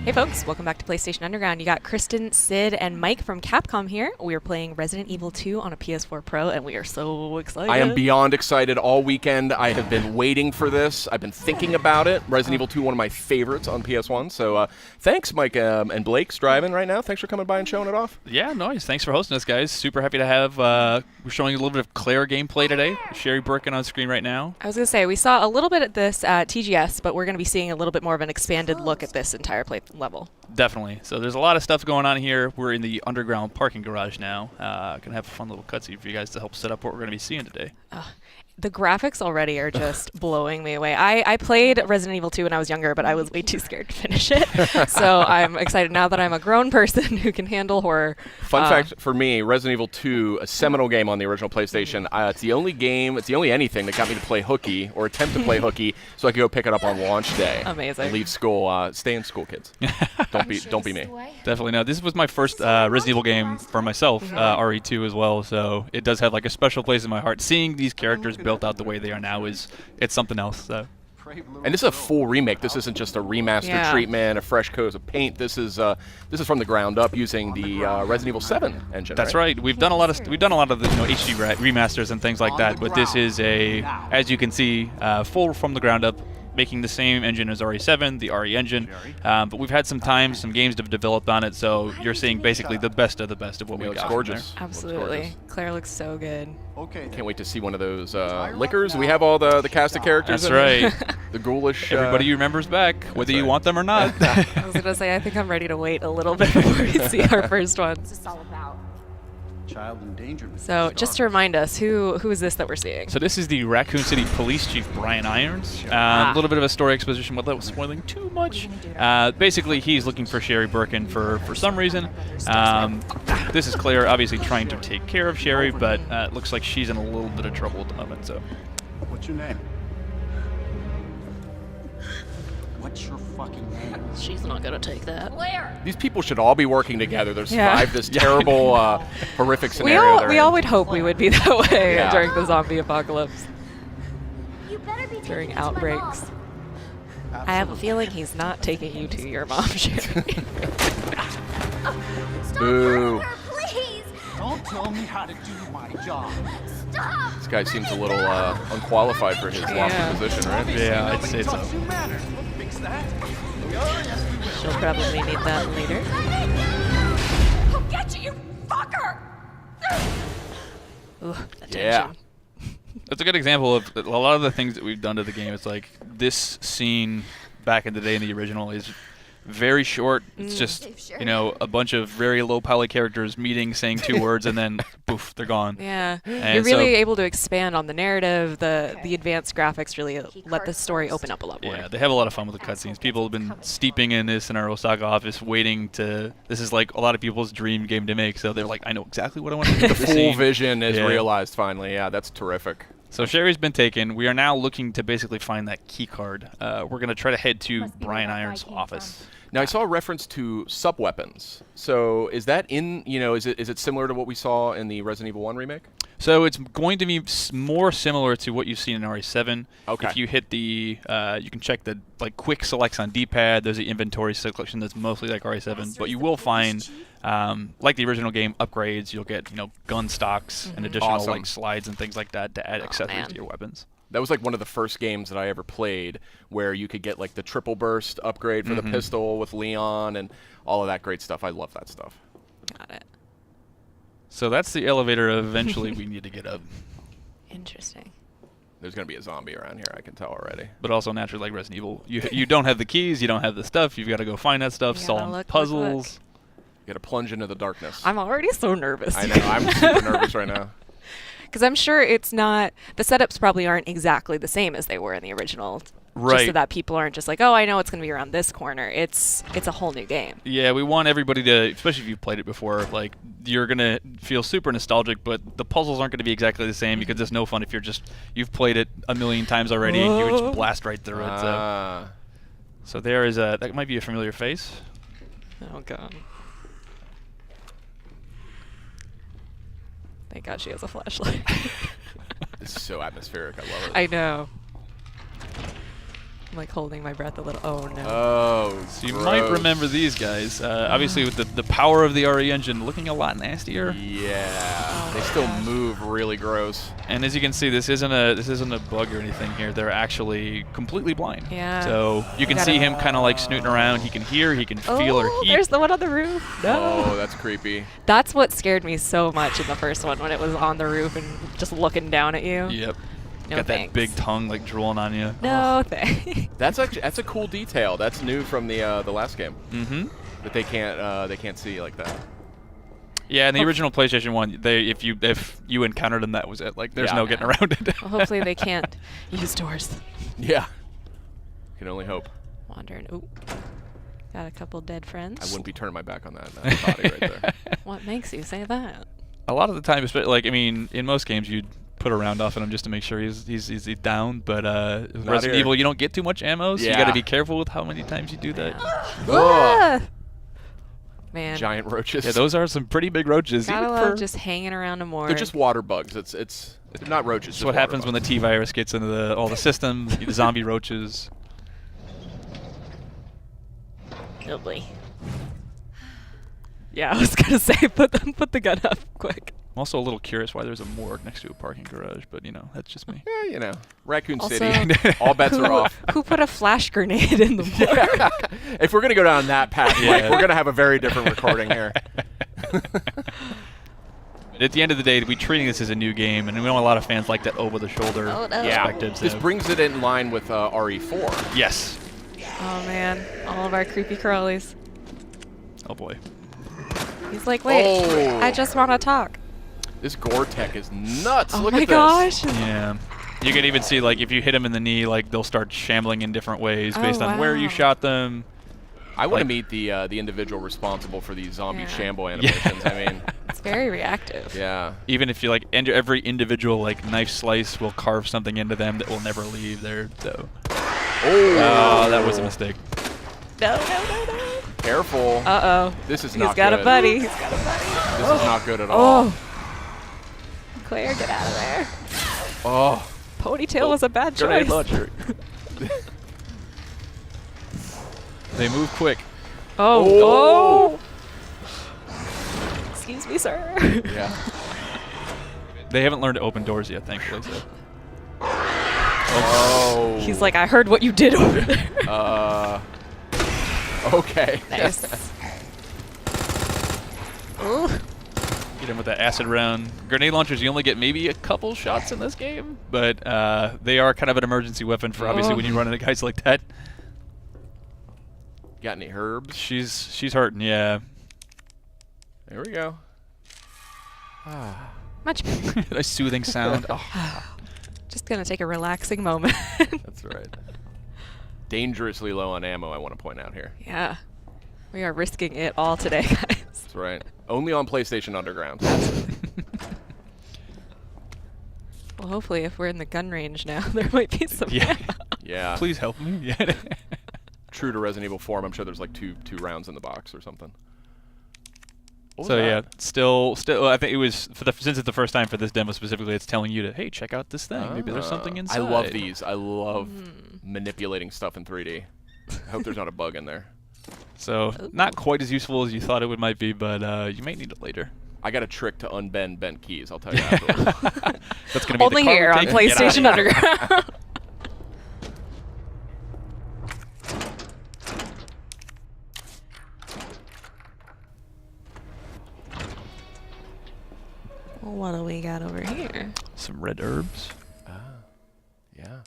Hey folks, welcome back to PlayStation Underground. You got Kristen, Sid, and Mike from Capcom here. We are playing Resident Evil 2 on a PS4 Pro, and we are so excited. I am beyond excited. All weekend I have been waiting for this. I've been thinking about it. Resident Evil 2, one of my favorites on PS1. So thanks, Mike and Blake's driving right now. Thanks for coming by and showing it off. Yeah, nice. Thanks for hosting us, guys. Super happy to have, we're showing a little bit of Claire gameplay today. Sherry Birkin on screen right now. I was going to say, we saw a little bit at this at TGS, but we're going to be seeing a little bit more of an expanded look at this entire play level. Definitely. So there's a lot of stuff going on here. We're in the underground parking garage now. Gonna have a fun little cutscene for you guys to help set up what we're gonna be seeing today. The graphics already are just blowing me away. I played Resident Evil 2 when I was younger, but I was way too scared to finish it. So I'm excited now that I'm a grown person who can handle horror. Fun fact for me, Resident Evil 2, a seminal game on the original PlayStation. It's the only game, it's the only anything that got me to play hooky or attempt to play hooky so I could go pick it up on launch day. Amazing. And leave school. Stay in school, kids. Don't be me. Definitely no. This was my first Resident Evil game for myself, RE2 as well. So it does have like a special place in my heart. Seeing these characters built out the way they are now it's something else. So. And this is a full remake. This isn't just a remaster treatment, a fresh coat of paint. This is from the ground up using the Resident Evil 7 engine. That's right. We've done a lot of the HD remasters and things like that, but this is as you can see, full from the ground up, making the same engine as RE7, the RE engine. But we've had some games have developed on it, so you're seeing basically the best of what we got. Gorgeous. Absolutely. Claire looks so good. Can't wait to see one of those liquors. We have all the cast of characters. That's right. The ghoulish. Everybody remembers back, whether you want them or not. I was going to say, I think I'm ready to wait a little bit before we see our first one. What's this all about? Child endangerment. So just to remind us, who is this that we're seeing? So this is the Raccoon City Police Chief, Brian Irons. A little bit of a story exposition without spoiling too much. Basically, he's looking for Sherry Birkin for some reason. This is Claire obviously trying to take care of Sherry, but it looks like she's in a little bit of trouble at the moment. So, What's your name? What's your fucking name? She's not going to take that. Claire! These people should all be working together to survive this terrible, horrific We scenario. all would hope we would be that way Yeah. during the zombie apocalypse, You better be during taking it to my outbreaks. mom. I have a feeling he's not taking you to your mom, Sherry. Stop Boo. hurting her, please! Don't tell me how to do my job. Stop! This guy seems a little unqualified for his lofty position, right? yeah, I'd say so. Fix that. She'll probably need that later. I'll get you, you fucker! Ooh, the Yeah. tension. That's a good example of a lot of the things that we've done to the game. It's like this scene back in the day in the original is very short. It's just, a bunch of very low poly characters meeting, saying two words, and then poof, they're gone. Yeah, And you're really able to expand on the narrative. The advanced graphics really let the story open up a lot more. Yeah, they have a lot of fun with the cutscenes. People have been steeping in this in our Osaka office, waiting to. This is like a lot of people's dream game to make. So they're like, I know exactly what I want to do. The full vision is realized finally. Yeah, that's terrific. So Sherry's been taken. We are now looking to basically find that key card. We're going to try to head to Brian Irons' office. Now I saw a reference to sub-weapons. So is that in, is it similar to what we saw in the Resident Evil 1 remake? So it's going to be more similar to what you've seen in RE7. Okay. If you hit the, you can check the quick selects on D-pad. There's the inventory selection that's mostly like RE7, but you will find, like the original game, upgrades. You'll get gun stocks and additional slides and things like that to add accessories to your weapons. That was like one of the first games that I ever played where you could get like the triple burst upgrade for the pistol with Leon and all of that great stuff. I love that stuff. Got it. So that's the elevator eventually we need to get up. Interesting. There's going to be a zombie around here, I can tell already. But also naturally like Resident Evil. You don't have the keys, you don't have the stuff, you've got to go find that stuff, solve puzzles. You got to plunge into the darkness. I'm already so nervous. I know, I'm super nervous right now. Because I'm sure it's not, the setups probably aren't exactly the same as they were in the original. Right. Just so that people aren't just like, oh, I know it's going to be around this corner. It's a whole new game. Yeah, we want everybody to, especially if you've played it before, like, you're going to feel super nostalgic, but the puzzles aren't going to be exactly the same because it's no fun if you've played it a million times already and you just blast right through it. So there is that might be a familiar face. Oh, God. Thank God she has a flashlight. It's so atmospheric. I love it. I know. I'm like holding my breath a little. Oh no. Oh, So you might remember these guys. Obviously, with the power of the RE engine, looking a lot nastier. Yeah, they still move really gross. And as you can see, this isn't a bug or anything here. They're actually completely blind. Yeah. So you can see him kind of like snooting around. He can hear, he can feel her heat. There's the one on the roof. No. Oh, that's creepy. That's what scared me so much in the first one when it was on the roof and just looking down at you. Yep. No Got thanks. that big tongue like drooling on you. No thanks. That's a cool detail. That's new from the last game. Mm-hmm. That they can't see like that. Yeah, in the original PlayStation 1, if you encountered them, that was it. Like, there's no getting around it. Well, hopefully they can't use doors. Yeah. Can only hope. Wandering. Ooh. Got a couple dead friends. I wouldn't be turning my back on that body right there. What makes you say that? A lot of the time, like, I mean, in most games, you'd put a round off on him just to make sure he's down. But Resident here. Evil, you don't get too much ammo, so you got to be careful with how many times you do that. Ugh. Man. Giant roaches. Yeah, those are some pretty big roaches. Gotta even love for just hanging around them more. They're just water bugs. It's not roaches. That's what happens when the T-virus gets into all the systems. The zombie roaches. Oh boy. Yeah, I was gonna say put the gun up quick. I'm also a little curious why there's a morgue next to a parking garage, but you know, that's just me. Yeah, you know, Raccoon Also, City. All bets are off. Who put a flash grenade in the morgue? If we're gonna go down that path, Mike, we're gonna have a very different recording here. At the end of the day, we're treating this as a new game, and we know a lot of fans like that over-the-shoulder perspective. This so- brings it in line with RE4. Yes. Oh man, all of our creepy crawlies. Oh boy. He's like, wait, Oh. I just want to talk. This gore tech is nuts. Oh Look my at this. gosh. Yeah. You can even see, like, if you hit them in the knee, like, they'll start shambling in different ways Oh, based on where you wow. shot them. I want to Like- meet the individual responsible for these zombie Yeah. shamble animations. I mean, It's very reactive. yeah. Even if you, like, every individual, like, knife slice will carve something into them that will never leave there, so. Oh, That was a mistake. No, no, no, no. Careful. Uh-oh. This is He's not got good. a buddy. He's got a buddy. This is not good at all. Oh. Claire, get out of there. Oh. Ponytail was a bad Grenade choice. launcher. They move quick. Oh. Oh. Excuse me, sir. Yeah. They haven't learned to open doors yet, thankfully, so. Oh. He's like, I heard what you did over there. Okay. Nice. Ooh. Get him with that acid round. Grenade launchers, you only get maybe a couple shots in this game, but they are kind of an emergency weapon for obviously when you run into guys like that. Got any herbs? She's hurting, yeah. There we go. Much better. Nice soothing sound. Oh. Just gonna take a relaxing moment. That's right. Dangerously low on ammo, I want to point out here. Yeah. We are risking it all today, guys. That's right. Only on PlayStation Underground. Well, hopefully if we're in the gun range now, there might be some. Yeah. Yeah. Please help me. Yeah. True to Resident Evil 4, I'm sure there's like two rounds in the box or something. What was So yeah, that? still, I think it was since it's the first time for this demo specifically, it's telling you to, hey, check out this thing. Maybe there's something inside. I love these. I love manipulating stuff in 3D. I hope there's not a bug in there. So not quite as useful as you thought it might be, but you might need it later. I got a trick to unbend bent keys. I'll tell you afterwards. That's gonna be Only the here on card we're taking. PlayStation Underground. Well, what do we got over here? Some red herbs. Yeah.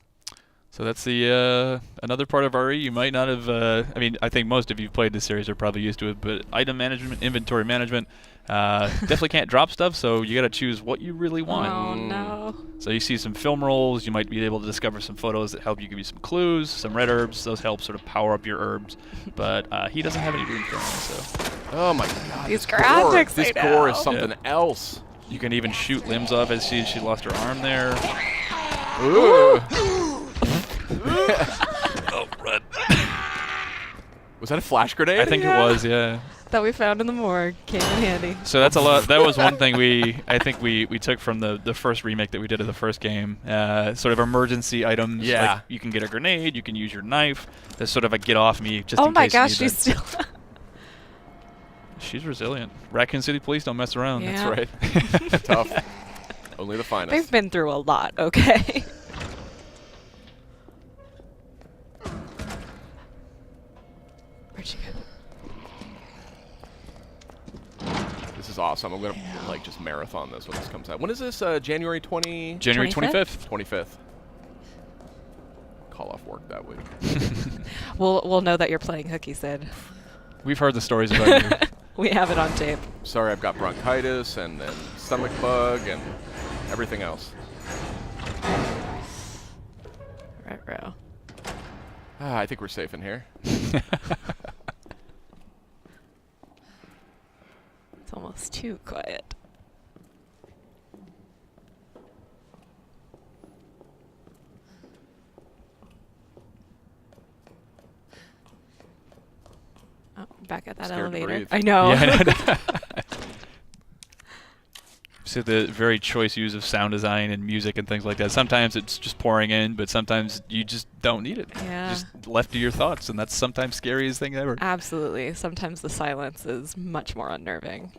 So that's the another part of RE you might not have. I mean, I think most of you played this series are probably used to it, but item management, inventory management, definitely can't drop stuff. So you got to choose what you really want. Oh no. So you see some film rolls. You might be able to discover some photos that help you give you some clues. Some red herbs. Those help sort of power up your herbs. But he doesn't have any room for them. So Oh my god. These this graphics, This I gore is know. something else. you can even shoot limbs off as she lost her arm there. Ooh. Oh, red. Was that a flash grenade? I think it was, yeah. that we found in the morgue came in handy. So that's a lot. That was one thing I think we took from the first remake that we did of the first game. Sort of emergency items. Yeah. Like you can get a grenade. You can use your knife. There's sort of a get off me just Oh in my case you gosh, need she's that. still. She's resilient. Raccoon City police don't mess around. Yeah. That's right. Tough. Only the finest. They've been through a lot. Okay. Where'd she go? This is awesome. I'm gonna like just marathon this when this comes out. When is this? January 20. January 25th? 25th. Call off work that week. We'll know that you're playing hooky, Sid. We've heard the stories about you. We have it on tape. Sorry, I've got bronchitis and stomach bug and everything else. Right, row. I think we're safe in here. It's almost too quiet. Oh, back at that Scared to elevator. breathe. I know. Yeah. So the very choice use of sound design and music and things like that. Sometimes it's just pouring in, but sometimes you just don't need it. Yeah. Just left to your thoughts, and that's sometimes scariest thing ever. Absolutely. Sometimes the silence is much more unnerving.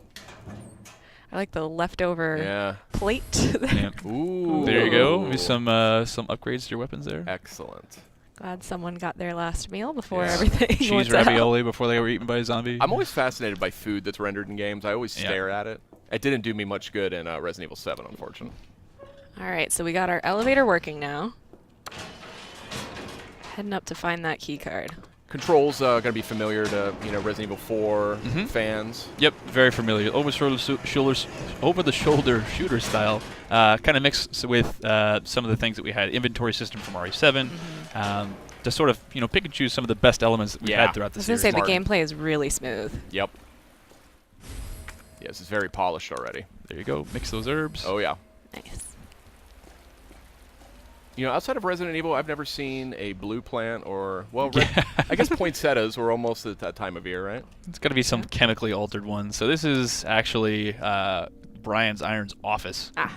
I like the leftover Yeah. plate. Yeah. Ooh. There you go. Maybe some upgrades to your weapons there. Excellent. Glad someone got their last meal before Yeah. everything Cheese went out. ravioli before they were eaten by a zombie. I'm always fascinated by food that's rendered in games. I always Yeah. stare at it. It didn't do me much good in Resident Evil 7, unfortunately. All right, so we got our elevator working now. Heading up to find that key card. Controls gonna be familiar to Resident Evil 4 fans. Yep, very familiar. Over the shoulder shooter style, kind of mixed with some of the things that we had. Inventory system from RE7, to sort of pick and choose some of the best elements that we Yeah. had throughout I the was going to series. say the Smart. gameplay is really smooth. Yep. Yes, it's very polished already. There you go. Mix those herbs. Oh yeah. Nice. Outside of Resident Evil, I've never seen a blue plant or I guess poinsettias were almost at that time of year, right? It's got to be some chemically altered one. So this is actually Brian's Iron's office. Ah,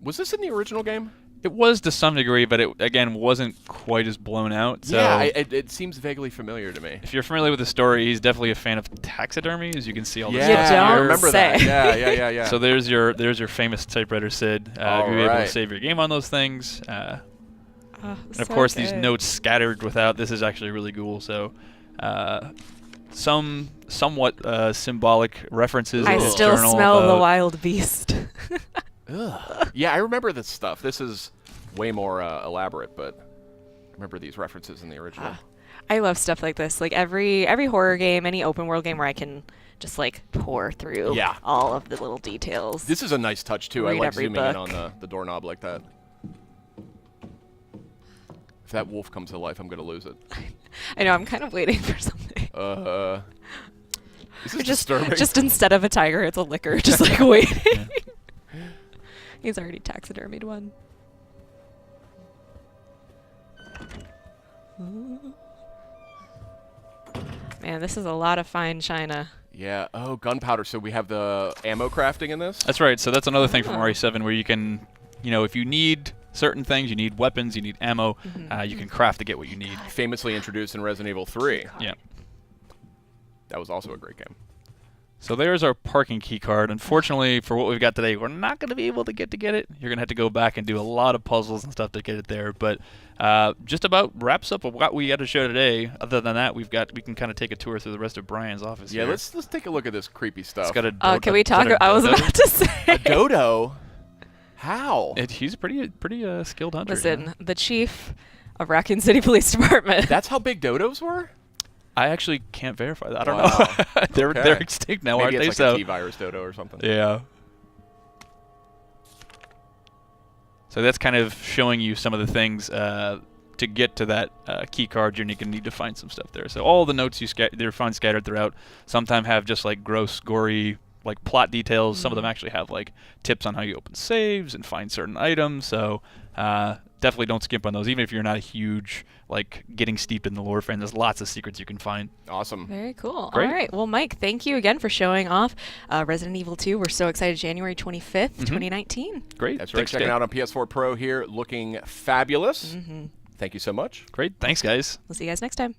Was this in the original game? It was to some degree, but it again wasn't quite as blown out. So Yeah, it seems vaguely familiar to me. if you're familiar with the story, he's definitely a fan of taxidermy, as you can see all the Yeah, stuff don't I here. remember say. that. Yeah. So there's your famous typewriter, Sid. All You'll be able to right. save your game on those things. And of so course, these good. notes scattered without. This is actually really cool. So, some somewhat symbolic references. I in his still journal smell the about- wild beast. Ugh. Yeah, I remember this stuff. This is way more elaborate, but I remember these references in the original. I love stuff like this. Like every horror game, any open world game where I can just like pour through Yeah. all of the little details. This is a nice touch too. I Read like every zooming in book. on the doorknob like that. If that wolf comes to life, I'm gonna lose it. I know. I'm kind of waiting for something. This is Just disturbing. instead of a tiger, it's a licker. Just like waiting. He's already taxidermied one. Man, this is a lot of fine china. Yeah. Oh, gunpowder. So we have the ammo crafting in this. That's right. So that's another thing from Oh. RE7 where you can, if you need certain things, you need weapons, you need ammo, you can craft to get what you need. Famously introduced in Resident Evil 3. Yeah. That was also a great game. So there's our parking key card. Unfortunately, for what we've got today, we're not going to be able to get it. You're going to have to go back and do a lot of puzzles and stuff to get it there. But just about wraps up what we had to show today. Other than that, we can kind of take a tour through the rest of Brian's office. Yeah, here. let's take a look at this creepy stuff. It's got a Can we talk? I was about to say. a dodo. How? He's a pretty skilled hunter. Listen, the chief of Raccoon City Police Department. That's how big dodos were? I actually can't verify that. I don't Wow. know. they're Okay. they're extinct now, Maybe aren't they? it's like So a T-virus dodo or something. yeah. So that's kind of showing you some of the things to get to that key card. You're going to need to find some stuff there. So all the notes they're found scattered throughout. Sometimes have just like gross, gory, like plot details. Some of them actually have like tips on how you open saves and find certain items. So definitely don't skimp on those. Even if you're not a huge, like, getting steeped in the lore fan, there's lots of secrets you can find. Awesome. Very cool. Great. All right. Well, Mike, thank you again for showing off Resident Evil 2. We're so excited. January 25th, 2019. Great. That's right. Thanks, Checking Jay. out on PS4 Pro here, looking fabulous. Thank you so much. Great. Thanks, guys. We'll see you guys next time.